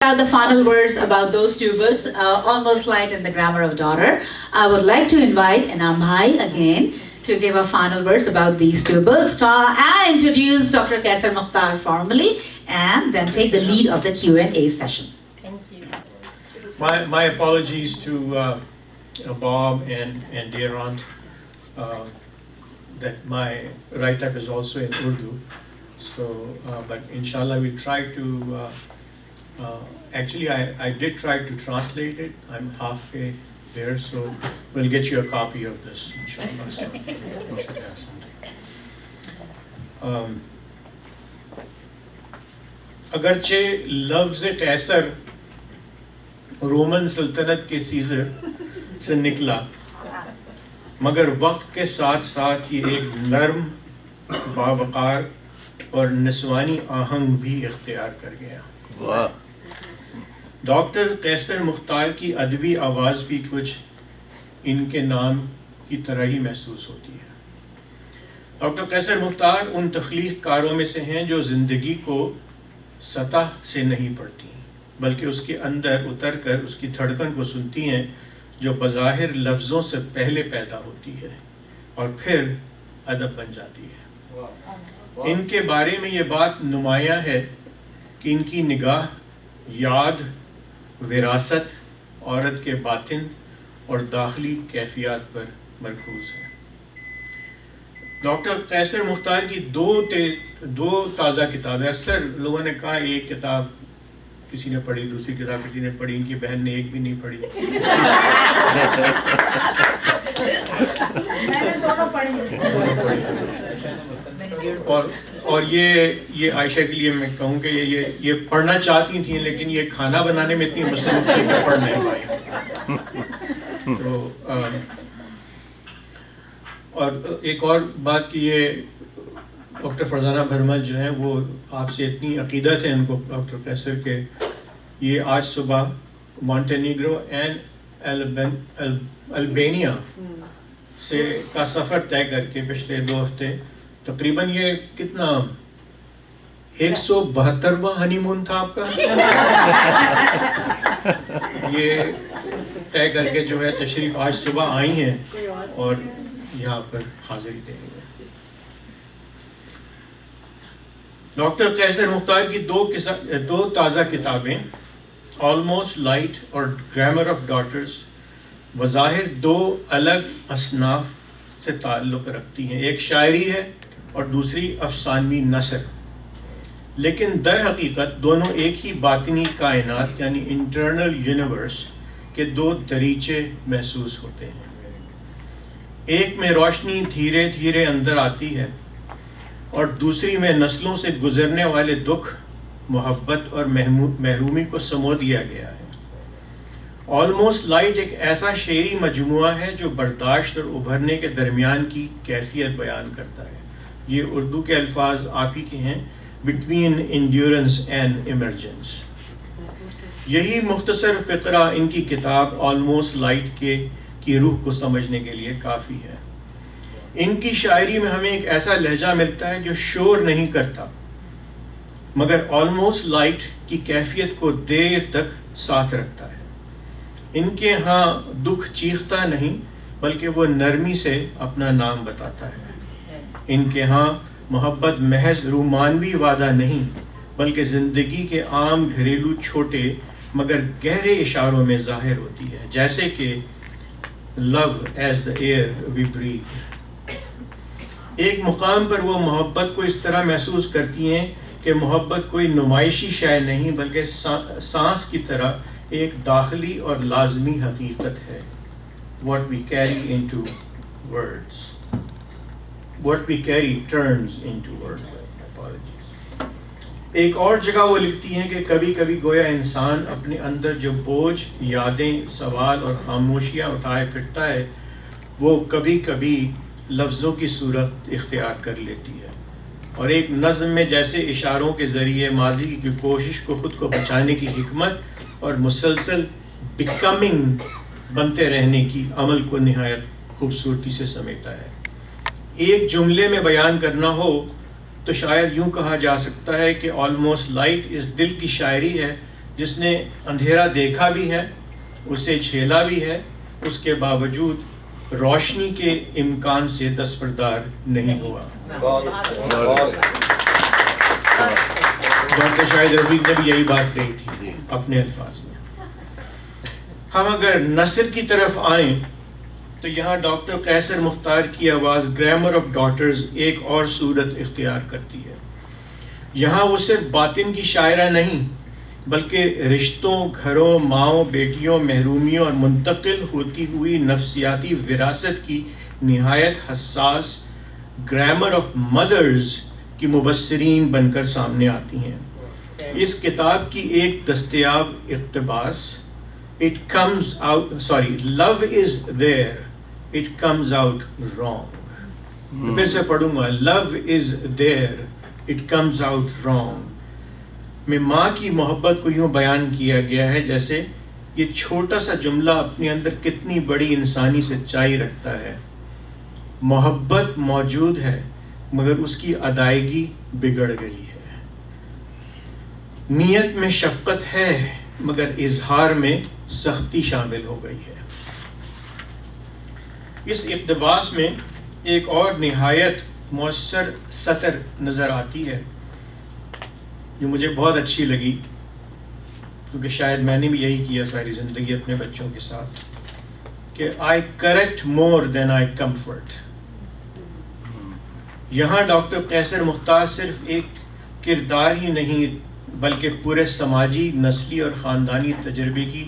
The final words about those two books, Almost Light and The Grammar of Daughter. I would like to invite Anamai again to give a final words about these two books. I introduce Dr. Qaiser Mukhtar formally and then take the lead of the Q&A session. Thank you. My apologies to Bob and dear aunt that my write-up is also in Urdu. So, but inshallah we'll try to, actually I did try to translate it. I'm halfway there, so we'll get you a copy of this, inshallah. So you should have something. اگرچہ لفظ قیصر Roman سلطنت کے scissor سے نکلا، مگر وقت کے ساتھ ساتھ یہ ایک نرم، باوقار اور نسوانی آہنگ بھی اختیار کر گیا۔ ڈاکٹر قیصر مختار کی ادبی آواز بھی کچھ ان کے نام کی طرح ہی محسوس ہوتی ہے۔ ڈاکٹر قیصر مختار ان تخلیق کاروں میں سے ہیں جو زندگی کو سطح سے نہیں پڑھتی بلکہ اس کے اندر اتر کر اس کی دھڑکن کو سنتی ہیں جو بظاہر لفظوں سے پہلے پیدا ہوتی ہے اور پھر ادب بن جاتی ہے۔ ان کے بارے میں یہ بات نمایاں ہے کہ ان کی نگاہ یاد، وراثت، عورت کے باطن اور داخلی کیفیات پر مرکوز ہے۔ ڈاکٹر قیصر مختار کی دو تازہ کتابیں، اکثر لوگوں نے کہا ایک کتاب کسی نے پڑھی، دوسری کتاب کسی نے پڑھی، ان کی بہن نے ایک بھی نہیں پڑھی۔ اور یہ عائشہ کے لیے میں کہوں کہ یہ پڑھنا چاہتی تھیں لیکن یہ کھانا بنانے میں اتنی مصروف تھی کہ پڑھ نہیں پائی۔ تو اور ایک اور بات کہ یہ ڈاکٹر فرزانہ بھرمل جو ہیں وہ آپ سے اتنی عقیدت ہے ان کو ڈاکٹر قیصر کے، یہ آج صبح مونٹینیگرو اینڈ البینیا سے کا سفر طے کر کے پچھلے 2 ہفتے تقریباً یہ کتنا 172واں ہنی مون تھا آپ کا، یہ طے کر کے جو ہے تشریف آج صبح آئی ہیں اور یہاں پر حاضری دیں گے۔ ڈاکٹر قیصر مختار کی دو تازہ کتابیں آلموسٹ لائٹ اور گرامر آف ڈاٹرز بظاہر 2 الگ اصناف سے تعلق رکھتی ہیں، ایک شاعری ہے اور دوسری افسانوی نثر، لیکن در حقیقت دونوں ایک ہی باطنی کائنات یعنی انٹرنل یونیورس کے 2 دریچے محسوس ہوتے ہیں۔ ایک میں روشنی دھیرے دھیرے اندر آتی ہے اور دوسری میں نسلوں سے گزرنے والے دکھ، محبت اور محرومی کو سمو دیا گیا ہے۔ آلموسٹ لائٹ ایک ایسا شعری مجموعہ ہے جو برداشت اور ابھرنے کے درمیان کی کیفیت بیان کرتا ہے۔ یہ اردو کے الفاظ آپ ہی کے ہیں، بٹوین انڈیورنس اینڈ ایمرجنس۔ یہی مختصر فقرہ ان کی کتاب آلموسٹ لائٹ کی روح کو سمجھنے کے لیے کافی ہے۔ ان کی شاعری میں ہمیں ایک ایسا لہجہ ملتا ہے جو شور نہیں کرتا مگر آلموسٹ لائٹ کی کیفیت کو دیر تک ساتھ رکھتا ہے۔ ان کے ہاں دکھ چیختا نہیں بلکہ وہ نرمی سے اپنا نام بتاتا ہے۔ ان کے ہاں محبت محض رومانوی وعدہ نہیں بلکہ زندگی کے عام گھریلو چھوٹے مگر گہرے اشاروں میں ظاہر ہوتی ہے، جیسے کہ love as the air we breathe۔ ایک مقام پر وہ محبت کو اس طرح محسوس کرتی ہیں کہ محبت کوئی نمائشی شے نہیں بلکہ سانس کی طرح ایک داخلی اور لازمی حقیقت ہے۔ what we carry into words, what we carry turns into words. Apologies. ایک اور جگہ وہ لکھتی ہیں کہ کبھی کبھی گویا انسان اپنے اندر جو بوجھ، یادیں، سوال اور خاموشیاں اٹھائے پھرتا ہے وہ کبھی کبھی لفظوں کی صورت اختیار کر لیتی ہے، اور ایک نظم میں جیسے اشاروں کے ذریعے ماضی کی کوشش کو خود کو بچانے کی حکمت اور مسلسل بیکمنگ بنتے رہنے کی عمل کو نہایت خوبصورتی سے سمیٹا ہے۔ ایک جملے میں بیان کرنا ہو تو شاید یوں کہا جا سکتا ہے کہ آلموسٹ لائٹ اس دل کی شاعری ہے جس نے اندھیرا دیکھا بھی ہے, اسے جھیلا بھی ہے, اس کے باوجود روشنی کے امکان سے دستبردار نہیں ہوا. ڈاکٹر شاہد رفیق نے بھی یہی بات کہی تھی اپنے الفاظ میں. ہم اگر نثر کی طرف آئیں تو یہاں ڈاکٹر قیصر مختار کی آواز گرامر آف ڈاٹرز ایک اور صورت اختیار کرتی ہے. یہاں وہ صرف باطن کی شاعرہ نہیں بلکہ رشتوں, گھروں, ماؤں, بیٹیوں, محرومیوں اور منتقل ہوتی ہوئی نفسیاتی وراثت کی نہایت حساس گرامر آف مدرز کی مبصرین بن کر سامنے آتی ہیں. اس کتاب کی ایک دستیاب اقتباس It comes out, sorry, love is there, it comes out wrong. پھر سے پڑھوں گا, love is there, it comes out wrong. میں ماں کی محبت کو یوں بیان کیا گیا ہے جیسے یہ چھوٹا سا جملہ اپنے اندر کتنی بڑی انسانی سچائی رکھتا ہے. محبت موجود ہے مگر اس کی ادائیگی بگڑ گئی ہے. نیت میں شفقت ہے مگر اظہار میں سختی شامل ہو گئی ہے. اس اقتباس میں ایک اور نہایت مؤثر سطر نظر آتی ہے جو مجھے بہت اچھی لگی, کیونکہ شاید میں نے بھی یہی کیا ساری زندگی اپنے بچوں کے ساتھ, کہ I correct more than I comfort. یہاں ڈاکٹر قیصر مختار صرف ایک کردار ہی نہیں بلکہ پورے سماجی, نسلی اور خاندانی تجربے کی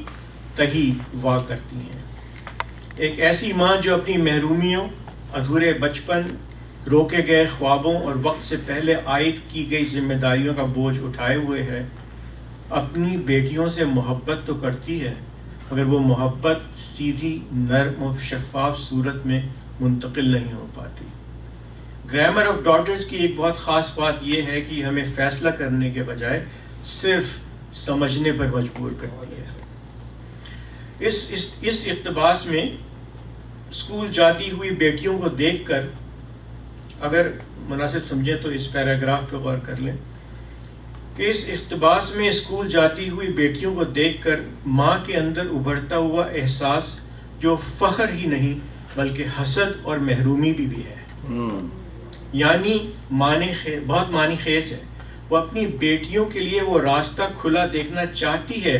تہی وا کرتی ہیں. ایک ایسی ماں جو اپنی محرومیوں, ادھورے بچپن, روکے گئے خوابوں اور وقت سے پہلے عائد کی گئی ذمہ داریوں کا بوجھ اٹھائے ہوئے ہے, اپنی بیٹیوں سے محبت تو کرتی ہے مگر وہ محبت سیدھی, نرم و شفاف صورت میں منتقل نہیں ہو پاتی. گرامر آف ڈاٹرز کی ایک بہت خاص بات یہ ہے کہ ہمیں فیصلہ کرنے کے بجائے صرف سمجھنے پر مجبور کرتی ہے. اس اقتباس میں اسکول جاتی ہوئی بیٹیوں کو دیکھ کر, اگر مناسب سمجھیں تو اس پیراگراف پہ غور کر لیں کہ اس اقتباس میں اسکول جاتی ہوئی بیٹیوں کو دیکھ کر ماں کے اندر ابھرتا ہوا احساس جو فخر ہی نہیں بلکہ حسد اور محرومی بھی ہے. یعنی بہت معنی خیز ہے. وہ اپنی بیٹیوں کے لیے وہ راستہ کھلا دیکھنا چاہتی ہے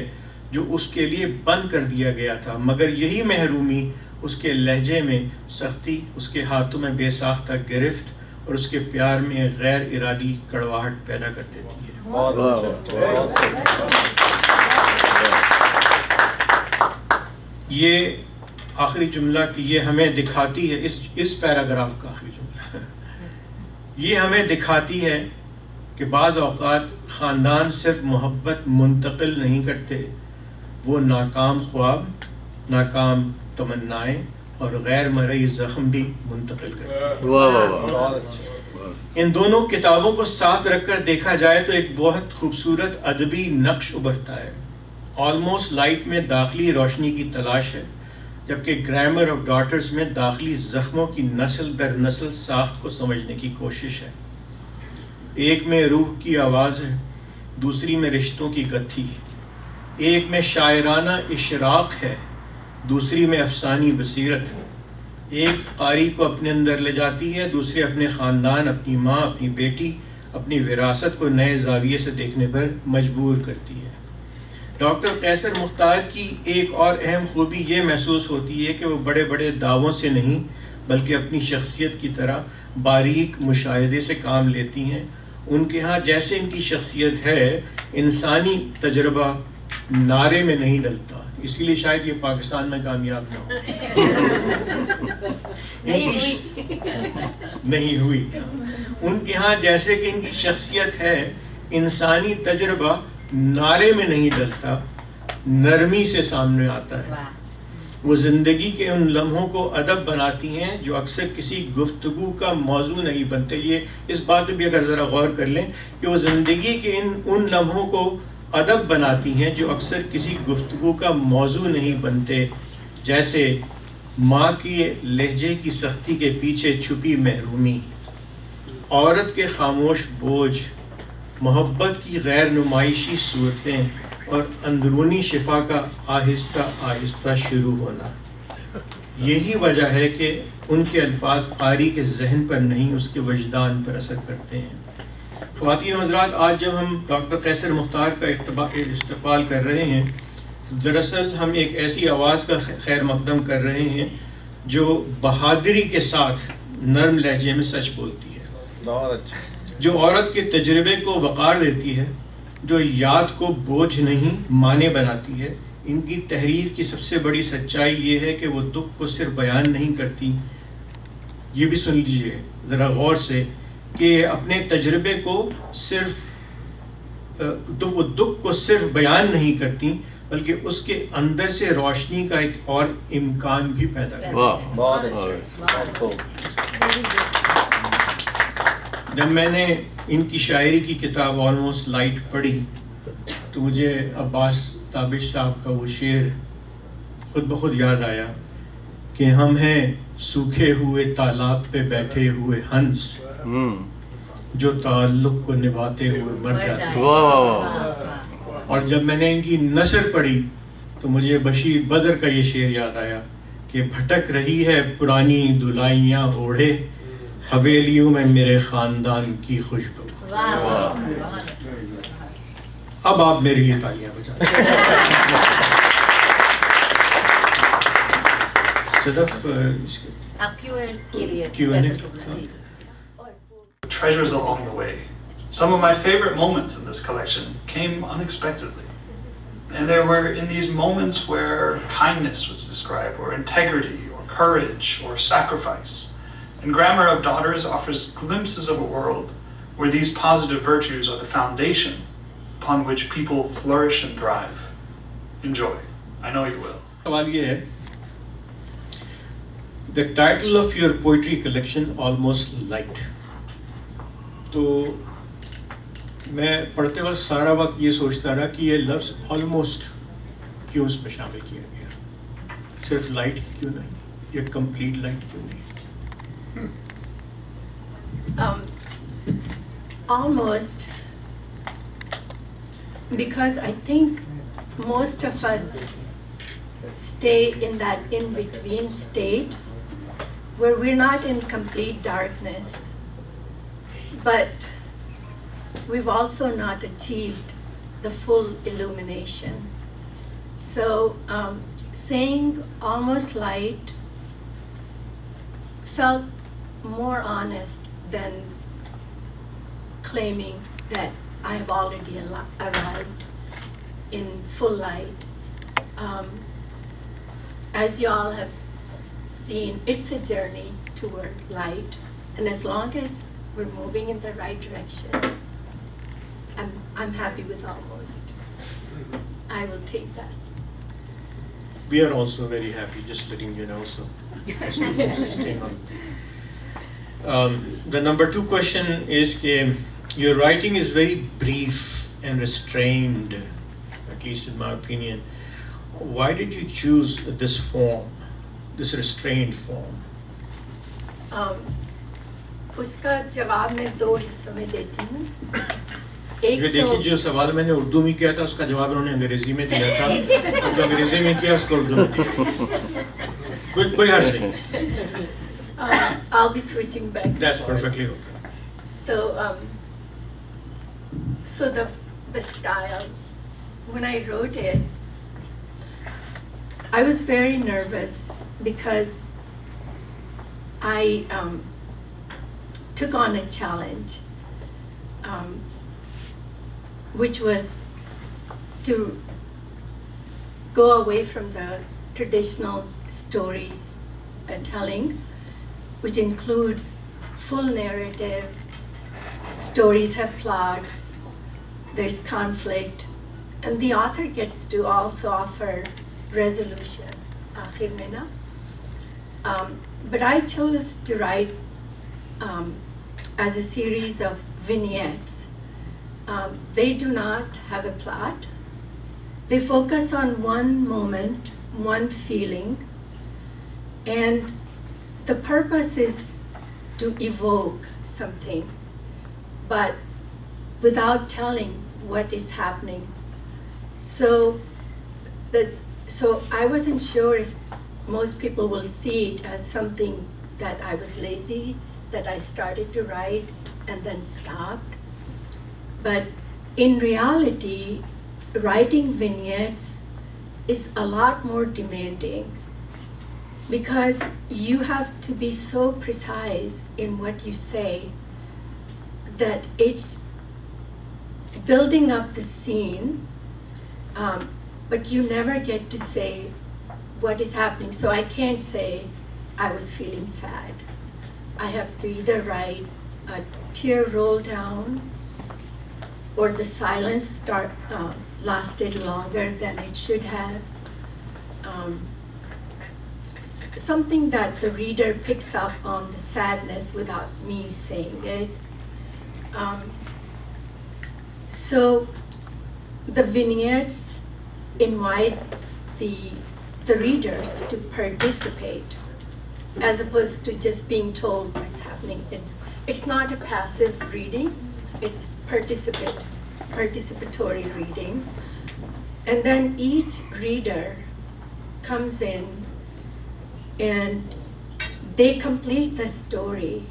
جو اس کے لیے بند کر دیا گیا تھا, مگر یہی محرومی اس کے لہجے میں سختی, اس کے ہاتھوں میں بے ساختہ گرفت اور اس کے پیار میں غیر ارادی کڑواہٹ پیدا کر دیتی ہے. یہ آخری جملہ کہ یہ ہمیں دکھاتی ہے, اس پیراگراف کا آخری جملہ یہ ہمیں دکھاتی ہے کہ بعض اوقات خاندان صرف محبت منتقل نہیں کرتے, وہ ناکام خواب, ناکام تمنائیں اور غیر مرئی زخم بھی منتقل کرتے ہیں. ان دونوں کتابوں کو ساتھ رکھ کر دیکھا جائے تو ایک بہت خوبصورت ادبی نقش ابھرتا ہے. آلموسٹ لائٹ میں داخلی روشنی کی تلاش ہے جبکہ گرامر آف ڈاٹرز میں داخلی زخموں کی نسل در نسل ساخت کو سمجھنے کی کوشش ہے. ایک میں روح کی آواز ہے, دوسری میں رشتوں کی گتھی. ایک میں شاعرانہ اشراق ہے, دوسری میں افسانی بصیرت. ایک قاری کو اپنے اندر لے جاتی ہے, دوسری اپنے خاندان, اپنی ماں, اپنی بیٹی, اپنی وراثت کو نئے زاویے سے دیکھنے پر مجبور کرتی ہے. ڈاکٹر قیصر مختار کی ایک اور اہم خوبی یہ محسوس ہوتی ہے کہ وہ بڑے بڑے دعووں سے نہیں بلکہ اپنی شخصیت کی طرح باریک مشاہدے سے کام لیتی ہیں. ان کے ہاں جیسے ان کی شخصیت ہے, انسانی تجربہ نعرے میں نہیں ڈلتا, اس لیے شاید یہ پاکستان میں کامیاب نہ ہو. نہیں ہوئی. ان کے ہاں جیسے کہ ان کی شخصیت ہے, انسانی تجربہ نعرے میں نہیں ڈلتا, نرمی سے سامنے آتا ہے. وہ زندگی کے ان لمحوں کو ادب بناتی ہیں جو اکثر کسی گفتگو کا موضوع نہیں بنتے. یہ اس بات پہ بھی اگر ذرا غور کر لیں کہ وہ زندگی کے ان لمحوں کو ادب بناتی ہیں جو اکثر کسی گفتگو کا موضوع نہیں بنتے, جیسے ماں کی لہجے کی سختی کے پیچھے چھپی محرومی, عورت کے خاموش بوجھ, محبت کی غیر نمائشی صورتیں, और अंदरूनी शिफा का आहिस्ता आहिस्ता शुरू होना। यही वजह है कि उनके अल्फाज कारी के जहन पर नहीं, उसके वजदान पर असर करते हैं। ख़वातीन हज़रात, आज जब हम डॉक्टर कैसर मुख्तार का इस्तक़बाल कर रहे हैं, तो दरअसल हम एक ऐसी आवाज़ का खैर मकदम कर रहे हैं जो बहादुरी के साथ नरम लहजे में सच बोलती है, बहुत अच्छा, जो औरत के तजर्बे को वक़ार देती है, जो याद को बोझ नहीं माने बनाती है। इनकी तहरीर की सबसे बड़ी सच्चाई ये है कि वो दुख को सिर्फ बयान नहीं करती, ये भी सुन लीजिए ज़रा गौर से, कि अपने तजर्बे को सिर्फ वो दुख को सिर्फ बयान नहीं करती, बल्कि उसके अंदर से रोशनी का एक और इम्कान भी पैदा करती हैं। बहुत अच्छा। जब मैंने इनकी शायरी की किताब ऑलमोस्ट लाइट पढ़ी, तो मुझे अब्बास ताबिश साहब का वो शेर खुद ब खुद याद आया कि हम हैं सूखे हुए तालाब पे बैठे हुए हंस, जो ताल्लुक को निभाते हुए मर जाते हैं। वाह वाह वाह। और जब मैंने इनकी नसर पढ़ी, तो मुझे बशीर बदर का ये शेर याद आया कि भटक रही है पुरानी दुलाइयाँ ओढ़े, हवेलियों में मेरे ख़ानदान की खुशबू। अब आप मेरे लिए तालियां बजाएं। Sadaf Q&A। Treasures along the way. Some of my favorite moments in this collection came unexpectedly. And there were in these moments where kindness was described, or integrity, or courage, or sacrifice. And Grammar of Daughters offers glimpses of a world where these positive virtues are the foundation upon which people flourish and thrive. Enjoy. I know you will. सवाल ये है, The title of your poetry collection, Almost Light. तो मैं पढ़ते वक्त सारा वक्त ये सोचता रहा कि ये लफ्ज़ ऑलमोस्ट क्यों उसमें शामिल किया गया, सिर्फ लाइट क्यों नहीं, ये कंप्लीट लाइट क्यों नहीं? Almost, because I think most of us stay in that in-between state where we're not in complete darkness, but we've also not achieved the full illumination. So saying almost light felt more honest than claiming that I have already arrived in full light. As you all have seen, it's a journey toward light, and as long as we're moving in the right direction, I'm happy with almost. I will take that. We are also very happy, just letting you know. So, stay on. The number 2 question is that your writing is very brief and restrained, at least in my opinion. Why did you choose this form, this restrained form? उसका जवाब मैं 2 हिस्सों में देती हूँ। ये देखिए, जो सवाल मैंने उर्दू में किया था उसका जवाब उन्होंने अंग्रेजी में दिया था, और जो अंग्रेजी में किया उसको उर्दू में दिया। कोई हर्ज नहीं। I'll be switching back. That's perfectly okay. So the style, when I wrote it, I was very nervous because I took on a challenge, which was to go away from the traditional stories telling, which includes full narrative. Stories have plots, there's conflict, and the author gets to also offer resolution. आखिर में ना. But I chose to write as a series of vignettes. They do not have a plot. They focus on one moment, one feeling, and the purpose is to evoke something, but without telling what is happening. So so I wasn't sure if most people will see it as something that I was lazy, that I started to write and then stopped. But in reality, writing vignettes is a lot more demanding because you have to be so precise in what you say that it's building up the scene, but you never get to say what is happening. So I can't say I was feeling sad. I have to either write a tear roll down or the silence lasted longer than it should have. Something that the reader picks up on the sadness without me saying it. So the vignettes invite the readers to participate as opposed to just being told what's happening. It's not a passive reading, it's participatory reading. And then each reader comes in and they complete the story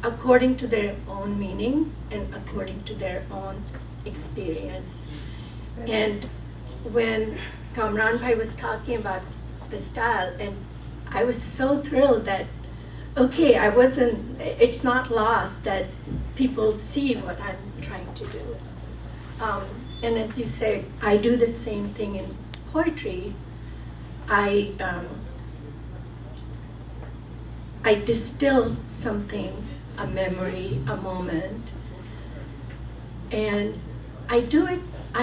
according to their own meaning and according to their own experience. And when Kamran Bhai was talking about the style, and I was so thrilled that, okay, it's not lost that people see what I'm trying to do. And as you said, I do the same thing in poetry. I distill something, a memory, a moment, and I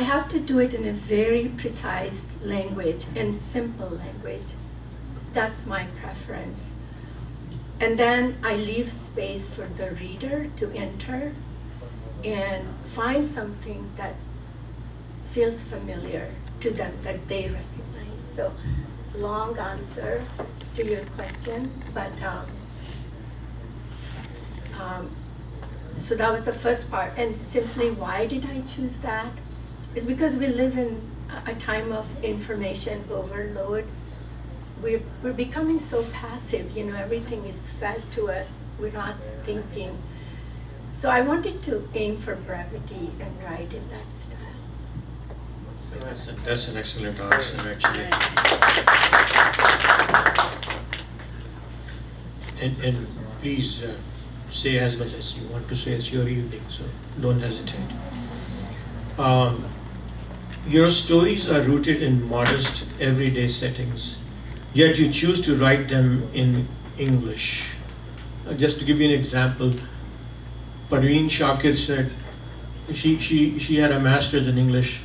have to do it in a very precise language and simple language. That's my preference. And then I leave space for the reader to enter and find something that feels familiar to them, that they recognize. So, long answer to your question, but so that was the first part. And simply, why did I choose that? It's because we live in a time of information overload. We're becoming so passive, everything is fed to us, we're not thinking. So I wanted to aim for brevity and write in that style. That's an excellent answer, actually. And please say as much as you want to say. It's your evening, so don't hesitate. Your stories are rooted in modest, everyday settings, yet you choose to write them in English. Just to give you an example, Parveen Shakir said she had a master's in English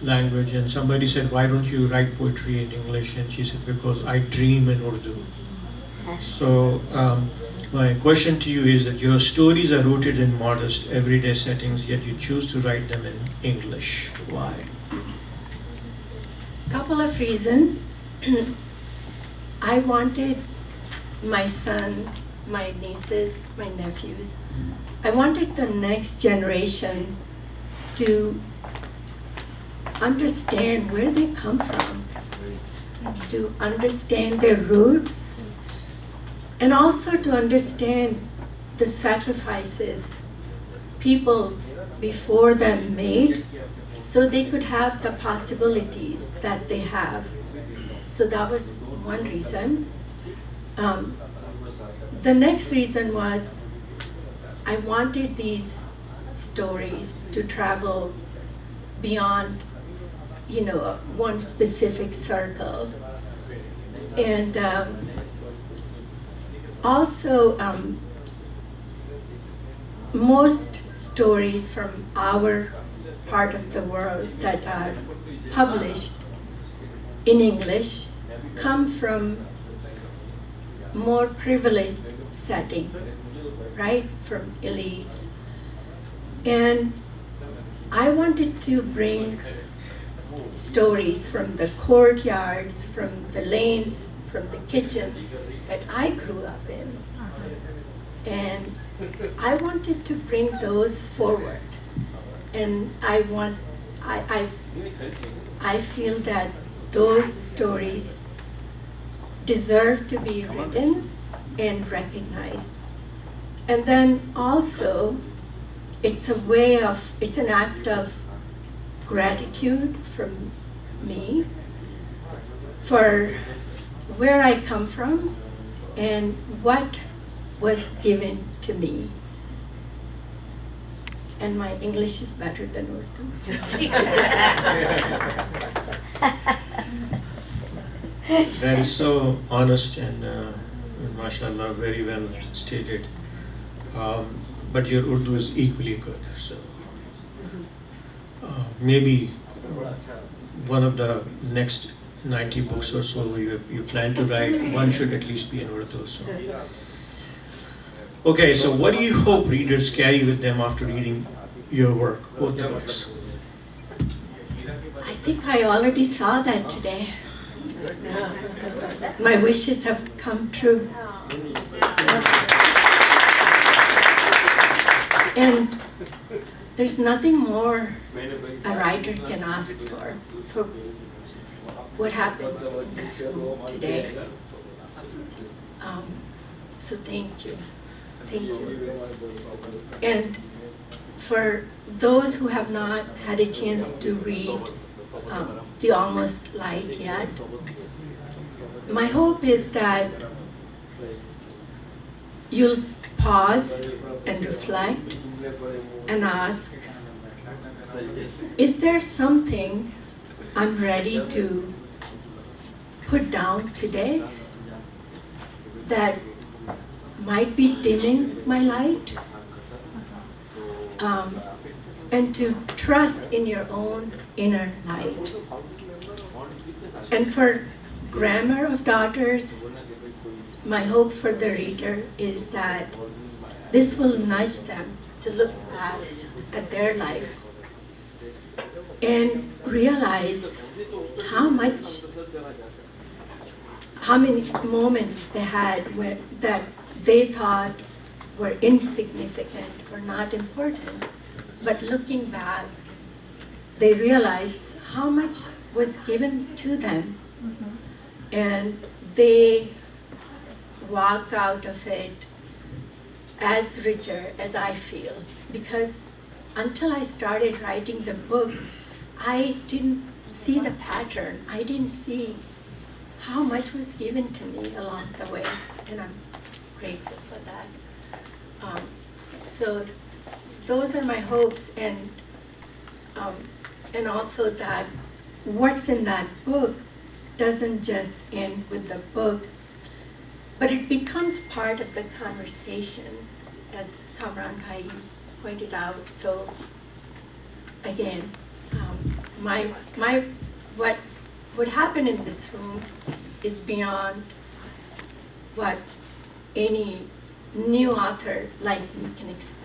language, and somebody said, why don't you write poetry in English? And she said, because I dream in Urdu. So my question to you is that your stories are rooted in modest, everyday settings, yet you choose to write them in English. Why? Couple of reasons. I wanted my son, my nieces, my nephews, I wanted the next generation to understand where they come from, to understand their roots, and also to understand the sacrifices people before them made so they could have the possibilities that they have. So that was one reason. The next reason was I wanted these stories to travel beyond, one specific circle. And also, most stories from our part of the world that are published in English come from more privileged setting, right? From elites. And I wanted to bring stories from the courtyards, from the lanes, from the kitchens that I grew up in. And I wanted to bring those forward. And I I feel that those stories deserve to be written and recognized. And then also, it's an act of gratitude from me for where I come from and what was given to me. And my English is better than Urdu. That is so honest and mashallah, very well stated. But your Urdu is equally good. So maybe one of the next 90 books or so you plan to write, one should at least be in Urdu. So. Okay, so what do you hope readers carry with them after reading your work, both the books? I think I already saw that today. My wishes have come true. And there's nothing more a writer can ask for what happened in this room today. So thank you. Thank you. And for those who have not had a chance to read The Almost Light yet, my hope is that you'll pause and reflect and ask, is there something I'm ready to put down today that might be dimming my light? And to trust in your own inner light. And for Grammar of Daughters, my hope for the reader is that this will nudge them to look back at their life and realize how many moments they had that they thought were insignificant or not important. But looking back, they realize how much was given to them. And they walk out of it as richer as I feel. Because until I started writing the book, I didn't see the pattern. I didn't see how much was given to me along the way. And I'm grateful for that. So those are my hopes, and also that what's in that book doesn't just end with the book, but it becomes part of the conversation, as Kamran Bhai pointed out. So again, what happened in this room is beyond what any new author like me can expect.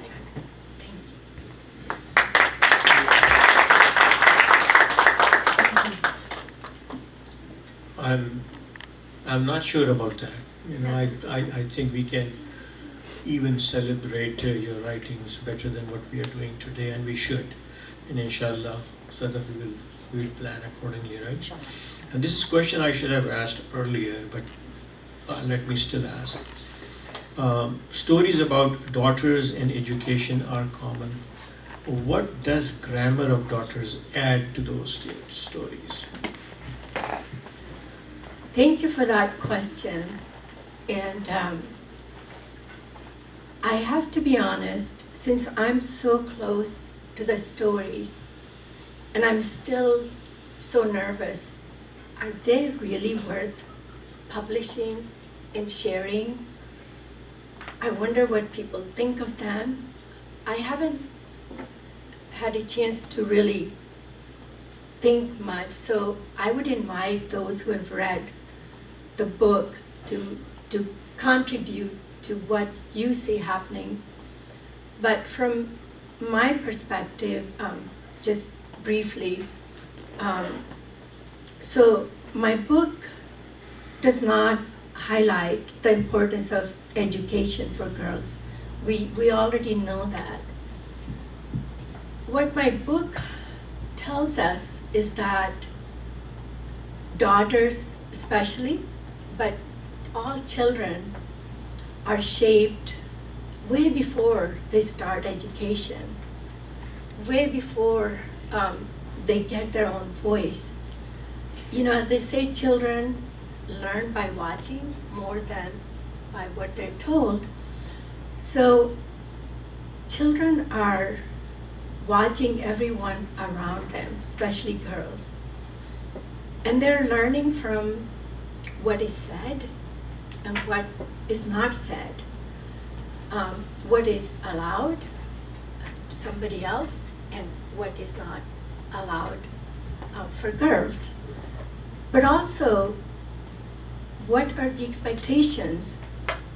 I'm not sure about that. You know, I think we can even celebrate your writings better than what we are doing today, and we should. And inshallah, so that we will plan accordingly, right? And this is a question I should have asked earlier, but let me still ask. Stories about daughters and education are common. What does Grammar of Daughters add to those stories? Thank you for that question. And I have to be honest, since I'm so close to the stories, and I'm still so nervous, are they really worth publishing and sharing? I wonder what people think of them. I haven't had a chance to really think much, so I would invite those who have read the book to contribute to what you see happening. But from my perspective, just briefly, so my book does not highlight the importance of education for girls. We already know that. What my book tells us is that daughters especially, but all children are shaped way before they start education, way before they get their own voice. You know, as they say, children learn by watching more than by what they're told. So children are watching everyone around them, especially girls. And they're learning from what is said and what is not said, what is allowed to somebody else and what is not allowed for girls. But also, what are the expectations?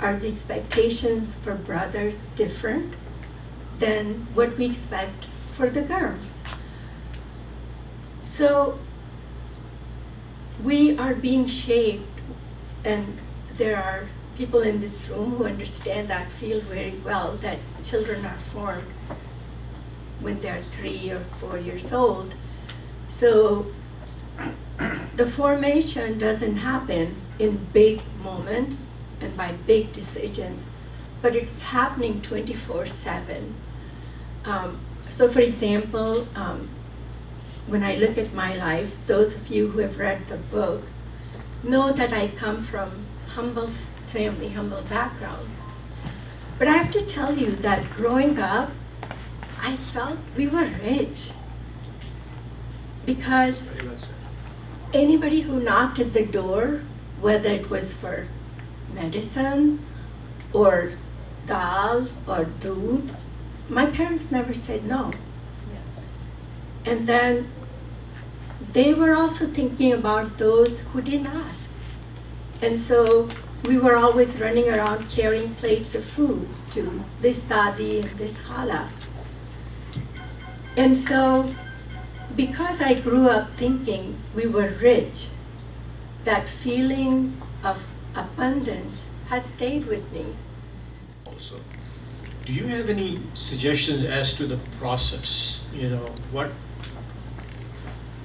Are the expectations for brothers different than what we expect for the girls? So we are being shaped, and there are people in this room who understand that field very well, that children are formed when they're 3 or 4 years old. So the formation doesn't happen in big moments and by big decisions, but it's happening 24/7. So for example, when I look at my life, those of you who have read the book know that I come from humble family, humble background. But I have to tell you that growing up, I felt we were rich because anybody who knocked at the door, whether it was for medicine or dal or doodh, my parents never said no. And then they were also thinking about those who didn't ask. And so we were always running around carrying plates of food to this dadi and this khala. And so because I grew up thinking we were rich, that feeling of abundance has stayed with me. Also, do you have any suggestions as to the process? You know,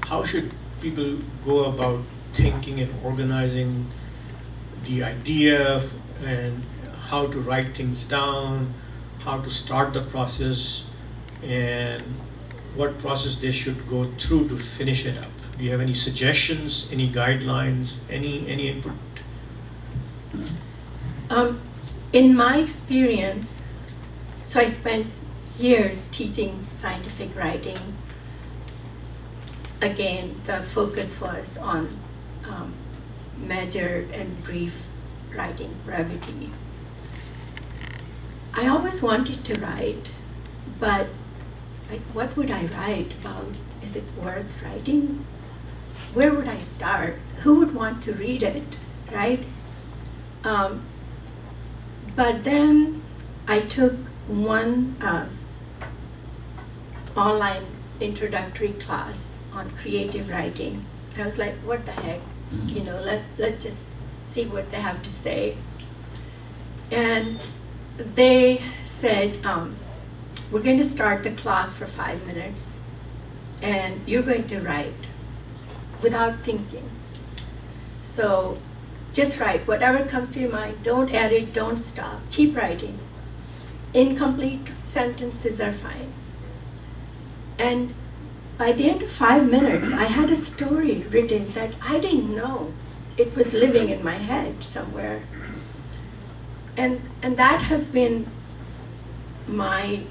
how should people go about thinking and organizing the idea and how to write things down, how to start the process, and what process they should go through to finish it up? Do you have any suggestions, any guidelines, any input? In my experience, so I spent years teaching scientific writing. Again, the focus was on measured and brief writing, brevity. I always wanted to write, but like, what would I write about? Is it worth writing? Where would I start? Who would want to read it, right? But then I took one online introductory class on creative writing. I was like, what the heck? You know, let's just see what they have to say. And they said, we're going to start the clock for 5 minutes, and you're going to write without thinking. So just write whatever comes to your mind. Don't edit, don't stop. Keep writing. Incomplete sentences are fine. And by the end of 5 minutes, I had a story written that I didn't know. It was living in my head somewhere. And that has been my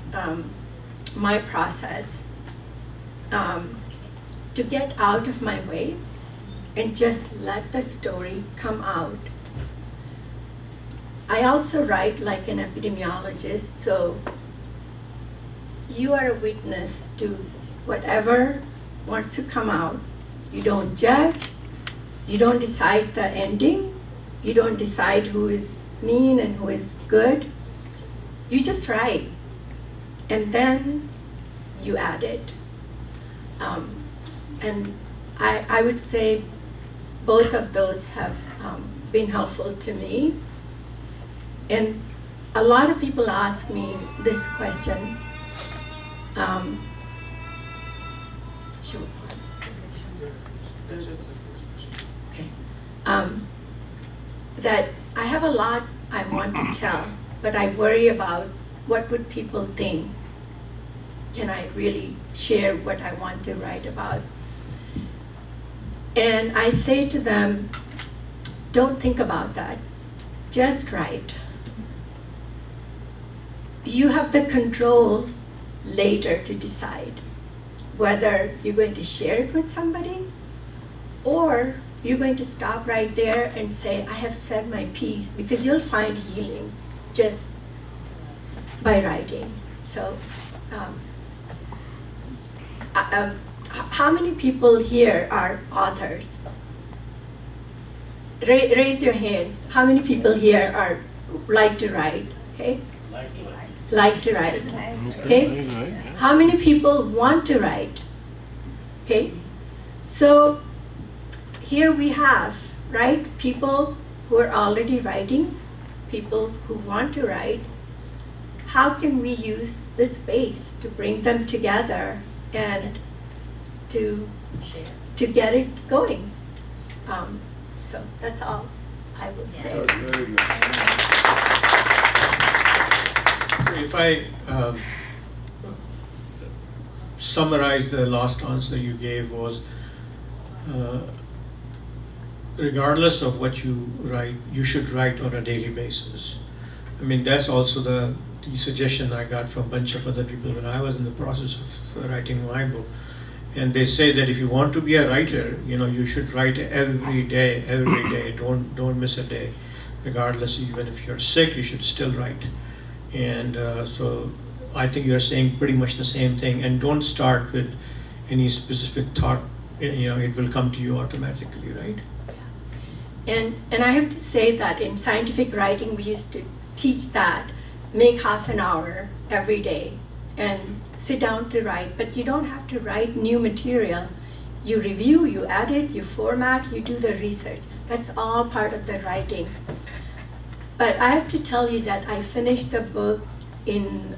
process, to get out of my way and just let the story come out. I also write like an epidemiologist, so you are a witness to whatever wants to come out. You don't judge, you don't decide the ending, you don't decide who is mean and who is good. You just write, and then you add it. And I would say both of those have been helpful to me. And a lot of people ask me this question, Sure. Okay. That I have a lot I want to tell, but I worry about what would people think. Can I really share what I want to write about? And I say to them, don't think about that. Just write. You have the control later to decide whether you're going to share it with somebody or you're going to stop right there and say, I have said my piece, because you'll find healing just by writing. So, how many people here are authors? Raise your hands. How many people here are like to write? Okay. Like to write. Okay. How many people want to write? Okay. So here we have, right, people who are already writing, people who want to write. How can we use this space to bring them together and to get it going? So that's all I will say. Very good. If I summarize the last answer you gave was, regardless of what you write, you should write on a daily basis. I mean, that's also the suggestion I got from a bunch of other people when I was in the process of writing my book. And they say that if you want to be a writer, you should write every day, every day. Don't miss a day. Regardless, even if you're sick, you should still write. And so I think you're saying pretty much the same thing. And don't start with any specific thought. It will come to you automatically, right? And I have to say that in scientific writing, we used to teach that. Make half an hour every day and sit down to write, but you don't have to write new material. You review, you edit, you format, you do the research. That's all part of the writing. But I have to tell you that I finished the book in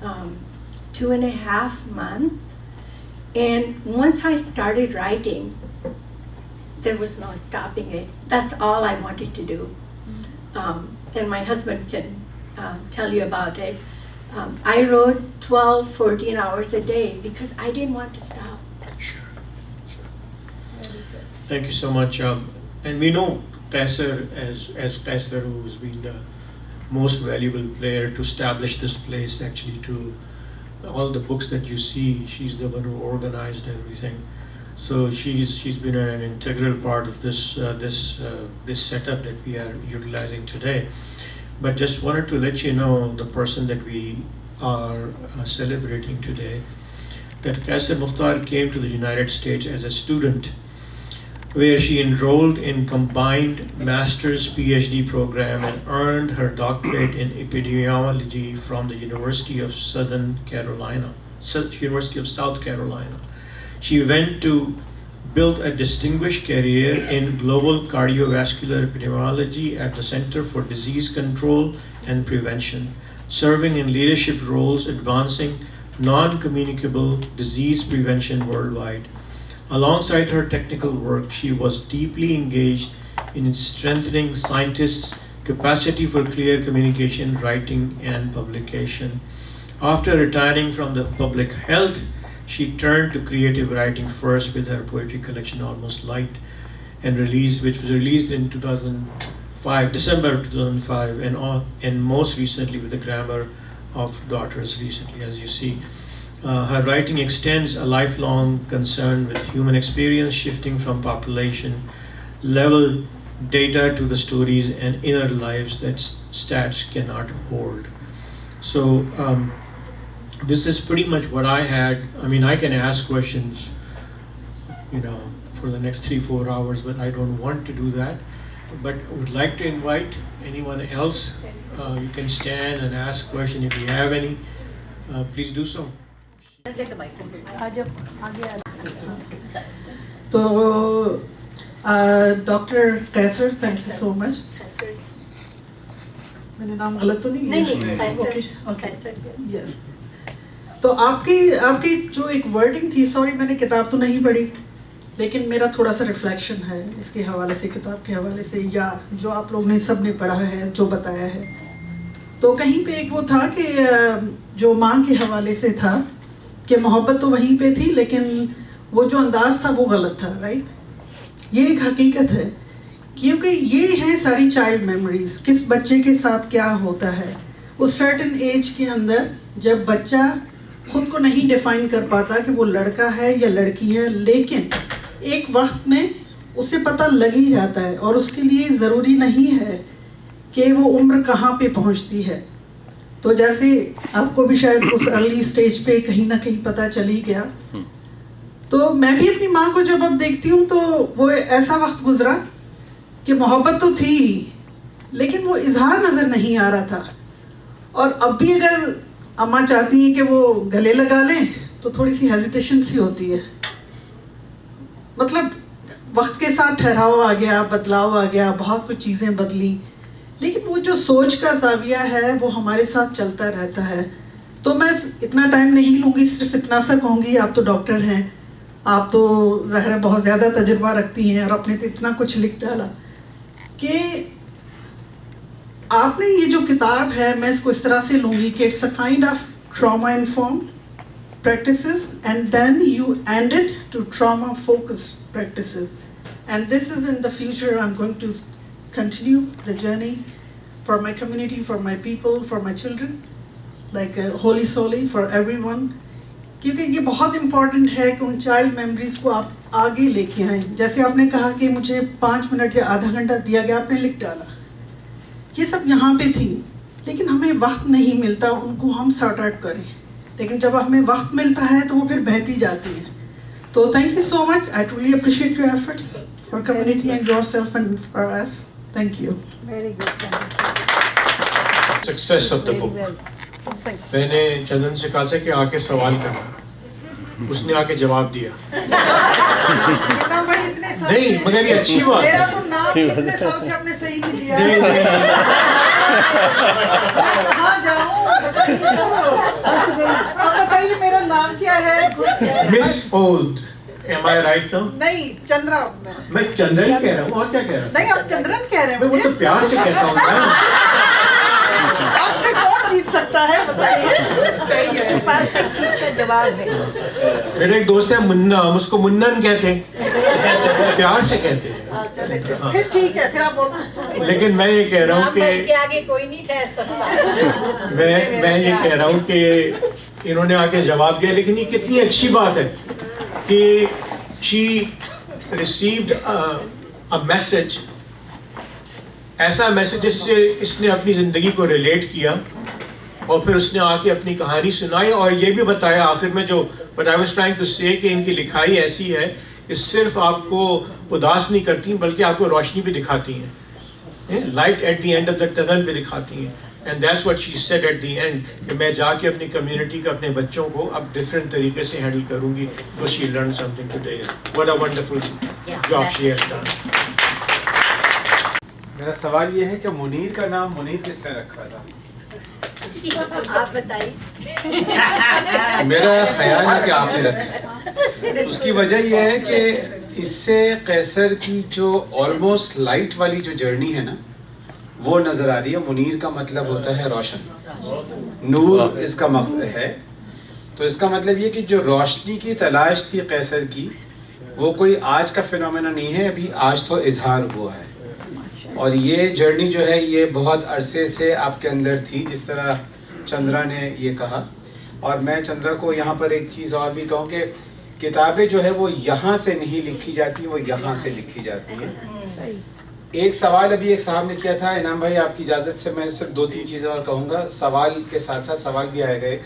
2.5 months. And once I started writing, there was no stopping it. That's all I wanted to do. And my husband can tell you about it. I wrote 12, 14 hours a day because I didn't want to stop. Sure. Thank you so much. And we know Qaiser as Qaiser, who's been the most valuable player to establish this place. Actually, to all the books that you see, she's the one who organized everything. So she's been an integral part of this setup that we are utilizing today. But just wanted to let you know the person that we are celebrating today, that Qaiser Mukhtar came to the United States as a student, where she enrolled in combined master's PhD program and earned her doctorate in epidemiology from the University of South Carolina. She went to build a distinguished career in global cardiovascular epidemiology at the Center for Disease Control and Prevention, serving in leadership roles advancing non-communicable disease prevention worldwide. Alongside her technical work, she was deeply engaged in strengthening scientists' capacity for clear communication, writing, and publication. After retiring from the public health, she turned to creative writing first with her poetry collection Almost Light, which was released in December 2005, and most recently with the Grammar of Daughters recently, as you see. Her writing extends a lifelong concern with human experience, shifting from population level data to the stories and inner lives that stats cannot hold. So this is pretty much what I had. I mean, I can ask questions, for the next 3-4 hours, but I don't want to do that. But I would like to invite anyone else. You can stand and ask questions if you have any. Please do so. So, Dr. Qaiser, thank you so much. मेरा नाम गलत तो नहीं है? नहीं, Qaiser. Okay. Qaiser. Yes. تو آپ کی جو ایک ورڈنگ تھی، سوری میں نے کتاب تو نہیں پڑھی لیکن میرا تھوڑا سا ریفلیکشن ہے اس کے حوالے سے، کتاب کے حوالے سے، یا جو آپ لوگ نے سب نے پڑھا ہے جو بتایا ہے. تو کہیں پہ ایک وہ تھا کہ جو ماں کے حوالے سے تھا کہ محبت تو وہیں پہ تھی لیکن وہ جو انداز تھا وہ غلط تھا، رائٹ؟ یہ ایک حقیقت ہے کیونکہ یہ ہیں ساری چائلڈ میموریز، کس بچے کے ساتھ کیا ہوتا ہے اس سرٹن ایج کے اندر، جب بچہ خود کو نہیں ڈیفائن کر پاتا کہ وہ لڑکا ہے یا لڑکی ہے، لیکن ایک وقت میں اسے پتہ لگ ہی جاتا ہے اور اس کے لیے ضروری نہیں ہے کہ وہ عمر کہاں پہ پہنچتی ہے. تو جیسے آپ کو بھی شاید اس ارلی سٹیج پہ کہیں نہ کہیں پتہ چل ہی گیا. تو میں بھی اپنی ماں کو جب اب دیکھتی ہوں تو وہ ایسا وقت گزرا کہ محبت تو تھی لیکن وہ اظہار نظر نہیں آ رہا تھا. اور اب بھی اگر اماں چاہتی ہیں کہ وہ گلے لگا لیں تو تھوڑی سی ہیزیٹیشن سی ہوتی ہے. مطلب وقت کے ساتھ ٹھہراؤ آ گیا، بدلاؤ آ گیا، بہت کچھ چیزیں بدلی، لیکن وہ جو سوچ کا زاویہ ہے وہ ہمارے ساتھ چلتا رہتا ہے. تو میں اتنا ٹائم نہیں لوں گی، صرف اتنا سا کہوں گی، آپ تو ڈاکٹر ہیں، آپ تو ظاہر ہے بہت زیادہ تجربہ رکھتی ہیں اور اپنے تو اتنا کچھ لکھ ڈالا کہ آپ نے یہ جو کتاب ہے میں اس کو اس طرح سے لوں گی کہ it's a kind of trauma informed practices and then you end it to trauma focused practices, and this is in the future I'm going to continue the journey for my community, for my people, for my children, like holy solely for everyone, کیونکہ یہ بہت important ہے کہ in child memories کو آپ آگے لے کے آئیں. جیسے آپ نے کہا کہ مجھے 5 منٹ یا آدھا گھنٹہ دیا گیا، آپ نے لکھ ڈالا، یہ سب یہاں پہ تھی لیکن ہمیں وقت نہیں ملتا ان کو ہم سارٹ آؤٹ کریں، لیکن جب ہمیں وقت ملتا ہے تو وہ پھر بہتی جاتی ہیں. تو thank you so much, I truly appreciate your efforts for community and yourself and for us. Thank you. Success of the book. میں نے چندن سے کہا تھا کہ آ کے سوال کرنا، اس نے آ کے جواب دیا. نہیں مگر یہ اچھی بات ہے. نہیں میرا نام کیا ہے؟ مس اود. Am I right now? نہیں، چندرا. میں چندرن ہی کہہ رہا ہوں، اور کیا کہہ رہا ہوں؟ نہیں، آپ چندرن کہہ رہے ہیں. وہ تو پیار سے کہتا ہوں نا. آپ سے کون جیت سکتا ہے بتائیے. صحیح ہے، پاس ایک چیز کا جواب ہے. میرا ایک دوست ہے منا، ہم اس کو منن کہتے ہیں، پیار سے کہتے ہیں. پھر ٹھیک ہے، پھر آپ بول سکتے ہیں. لیکن میں یہ کہہ رہا ہوں کہ آگے کوئی نہیں ٹھہر سکتا. میں یہ کہہ رہا ہوں کہ انہوں نے آ کے جواب دیا، لیکن یہ کتنی اچھی بات ہے کہ she received a message، ایسا میسج جس سے اس نے اپنی زندگی کو ریلیٹ کیا اور پھر اس نے آ کے اپنی کہانی سنائی اور یہ بھی بتایا آخر میں جو what I was trying to say کہ ان کی لکھائی ایسی ہے کہ صرف آپ کو اداس نہیں کرتی بلکہ آپ کو روشنی بھی دکھاتی ہیں، light at the end of the tunnel بھی دکھاتی ہیں. And that's what she said at the end کہ میں جا کے اپنی کمیونٹی کا، اپنے بچوں کو اب ڈفرینٹ طریقے سے ہینڈل کروں گی. So she learned something today. What a wonderful job she has done. میرا سوال یہ ہے کہ منیر کا نام منیر کس نے رکھا تھا؟ آپ بتائیے. میرا خیال ہے کہ آپ نے رکھا. اس کی وجہ یہ ہے کہ اس سے قیصر کی جو آلموسٹ لائٹ والی جو جرنی ہے نا وہ نظر آ رہی ہے. منیر کا مطلب ہوتا ہے روشن، نور اس کا مطلب ہے. تو اس کا مطلب یہ کہ جو روشنی کی تلاش تھی قیصر کی وہ کوئی آج کا فینومینا نہیں ہے، ابھی آج تو اظہار ہوا ہے. اور یہ جرنی جو ہے یہ بہت عرصے سے آپ کے اندر تھی، جس طرح چندرا نے یہ کہا. اور میں چندرا کو یہاں پر ایک چیز اور بھی کہوں کہ کتابیں جو ہے وہ یہاں سے نہیں لکھی جاتی، وہ یہاں سے لکھی جاتی ہیں. ایک سوال ابھی ایک صاحب نے کیا تھا، انعام بھائی آپ کی اجازت سے میں صرف 2-3 چیزیں اور کہوں گا. سوال کے ساتھ ساتھ سوال بھی آئے گا. ایک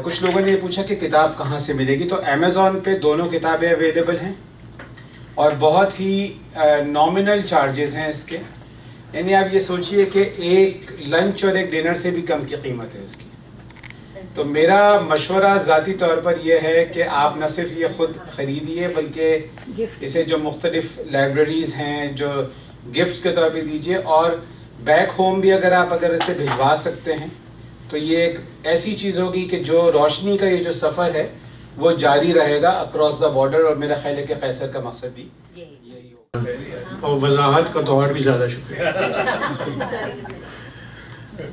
کچھ لوگوں نے یہ پوچھا کہ کتاب کہاں سے ملے گی. تو امیزون پہ دونوں کتابیں اویلیبل ہیں اور بہت ہی نامنل چارجز ہیں اس کے. یعنی آپ یہ سوچئے کہ ایک لنچ اور ایک ڈنر سے بھی کم کی قیمت ہے اس کی. تو میرا مشورہ ذاتی طور پر یہ ہے کہ آپ نہ صرف یہ خود خریدیے بلکہ اسے جو مختلف لائبریریز ہیں جو گفٹس کے طور پہ دیجیے، اور بیک ہوم بھی اگر اسے بھجوا سکتے ہیں तो ये एक ऐसी चीज़ होगी कि जो रोशनी का ये जो सफ़र है वो जारी रहेगा अक्रॉस द बॉर्डर, और मेरा ख्याल है कि कैसर का मकसद भी यही होगा। और वजाहत का तो और भी ज़्यादा शुक्रिया।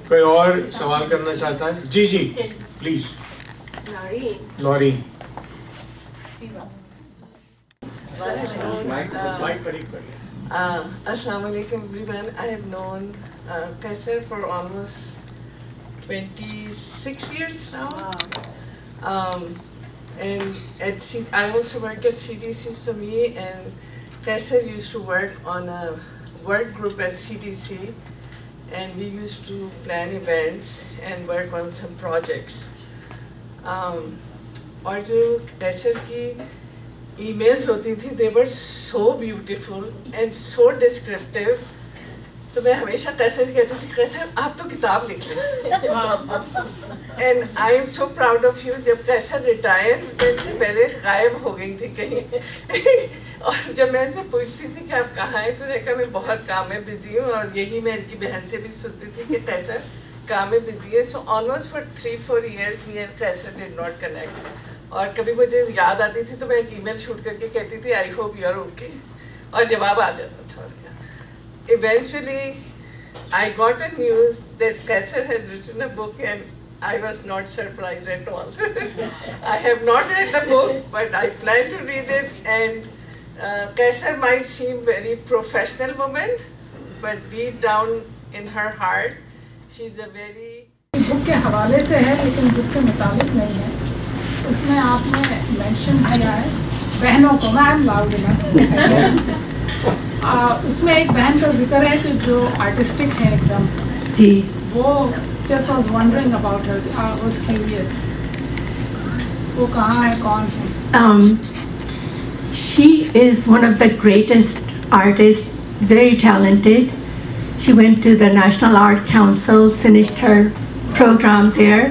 कोई और सवाल करना चाहता है? जी जी प्लीज। लॉरी Assalamu alaikum everyone. I have known Qaiser for almost 26 years now. And I also work at CDC Sumi, and Qaiser used to work on a work group at CDC, and we used to plan events and work on some projects. और जो Qaiser की emails होती थी, they were so beautiful and so descriptive. तो मैं हमेशा Qaiser कहती थी, Qaiser आप तो किताब लिख लें। And I am so proud of you. जब Qaiser retire, मैं इनसे पहले गायब हो गई थी कहीं। और जब मैं इनसे पूछती थी कि आप कहाँ हैं, तो देखा मैं बहुत काम में बिजी हूँ, और यही मैं इनकी बहन से भी सुनती थी कि Qaiser काम में बिजी है। So almost for 3-4 years me and Qaiser did not connect. और कभी मुझे याद आती थी तो मैं एक ईमेल शूट करके कहती थी I hope you are okay, और जवाब आ जाता था उसका। Eventually I got a news that Qaiser has written a book, and I was not surprised at all. I have not read the book, but I plan to read it. And Qaiser might seem very professional woman, but deep down in her heart she's a very book के हवाले से है, लेकिन book के मुताबिक नहीं है। उसमें आपने मेंशन किया है बहनों को, मैम लाउड उसमें एक बहन का जिक्र है कि जो आर्टिस्टिक है एकदम जी, वो just was wondering about her, I was curious वो कहाँ है, कौन है? She is one of the greatest artists, very talented. She went to the National Art Council, finished her program there,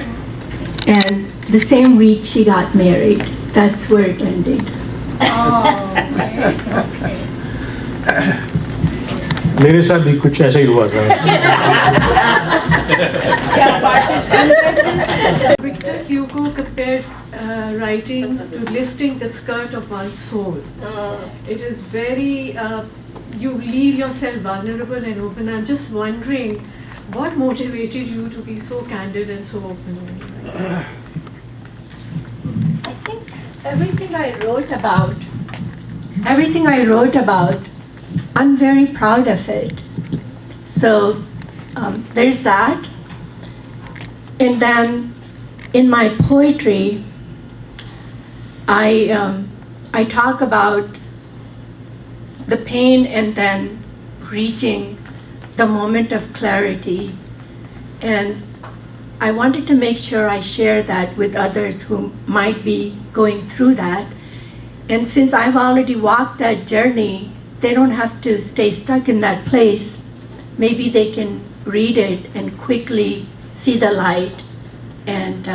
and the same week she got married. That's where it ended. Okay. मेरे साथ भी कुछ ऐसा ही हुआ था। Victor Hugo compared writing to lifting the skirt of one's soul. It is very, you leave yourself vulnerable and open. I'm just wondering what motivated you to be so candid and so open when you write? I think everything I wrote about, I'm very proud of it. So there's that. And then in my poetry, I talk about the pain and then reaching the moment of clarity. And I wanted to make sure I share that with others who might be going through that. And since I've already walked that journey, they don't have to stay stuck in that place. Maybe they can read it and quickly see the light and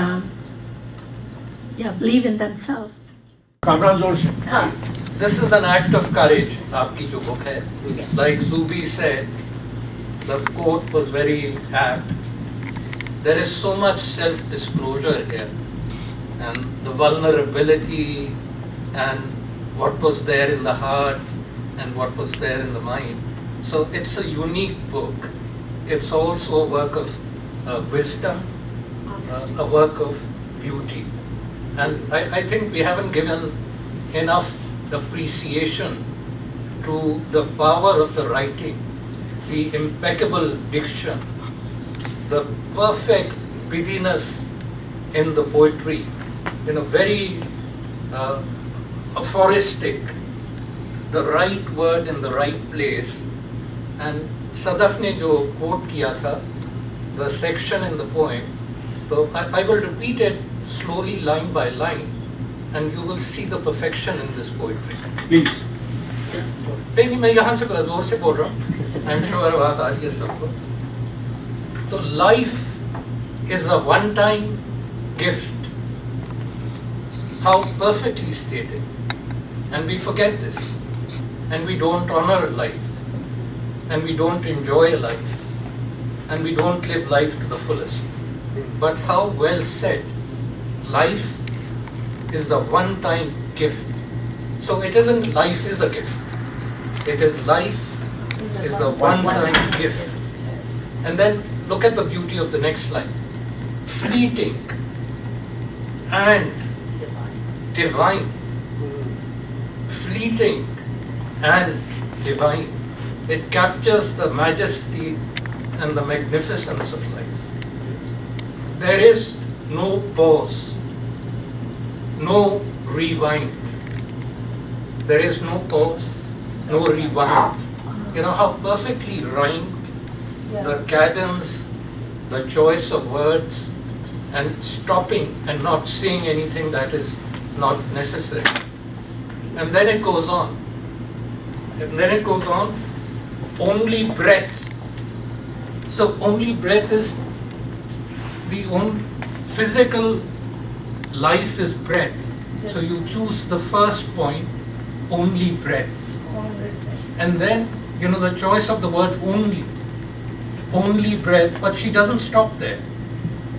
believe in themselves. This is an act of courage, aapki jo book hai. Like Zubi said, the quote was very apt. There is so much self-disclosure here, and the vulnerability and what was there in the heart and what was there in the mind. So it's a unique book. It's also a work of wisdom, a work of beauty. And I think we haven't given enough appreciation to the power of the writing, the impeccable diction, the perfect busyness in the poetry, very aphoristic, the right word in the right place. And Sadaf ne jo quote kiya tha, the section in the poem, so I will repeat it slowly line by line, and you will see the perfection in this poetry. Please. नहीं मैं यहाँ से जोर से बोल रहा हूँ, I'm sure आवाज़ आ रही है सबको। तो life is a one-time gift. How perfectly stated. And we forget this. And we don't honor life. And we don't enjoy life. And we don't live life to the fullest. but how well said. Life is a one-time gift. So it isn't life is a gift. It is life is a one-time gift. And then look at the beauty of the next line. Fleeting and divine. Fleeting and divine. It captures the majesty and the magnificence of life. There is no pause, no rewind. There is no pause, no rewind. You know how perfectly rhymed the cadence, the choice of words, and stopping and not saying anything that is not necessary. And then it goes on. And then it goes on, only breath. So only breath is the only physical life is breath. So you choose the first point, only breath. And then, you know, the choice of the word only breath, but she doesn't stop there.